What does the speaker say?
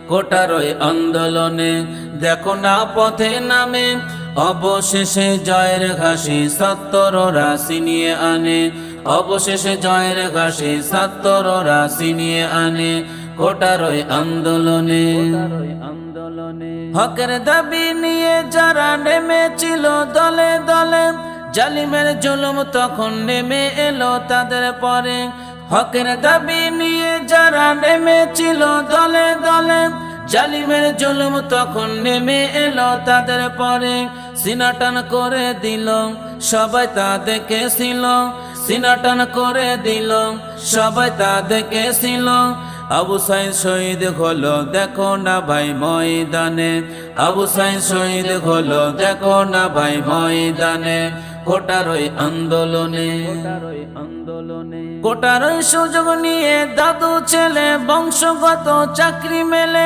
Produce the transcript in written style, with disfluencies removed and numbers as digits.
কোটার ওই আন্দোলনে দেখো না পথে নামে অবশেষে জয়ের ঘাসে ৭০ ছিনিয়ে আনে অবশেষে জয়ের ঘাসে ৭০ ছিনিয়ে আনে কোটার ওই আন্দোলনে হকের দাবি নিয়ে যারা নেমেছিল দলে দলে জালিমের জুলুম তখন নেমে এলো তাদের পরে হকের দাবি নিয়ে যারা নেমেছিল দলে দলে জালিমের জুলুম তখন নেমে এলো তাদের পরে সিনাটান করে দিল সবাই তা দেখেছিল সিনাটান করে দিল সবাই তা দেখেছিল আবু সাইদ শহীদ হলো দেখো না ভাই ময়দানে আবু সাইদ শহীদ হলো দেখো না ভাই ময়দানে কোটার ওই আন্দোলনে কোটার ওই সুযোগ নিয়ে দাদু ছেলে বংশগত চাকরি মেলে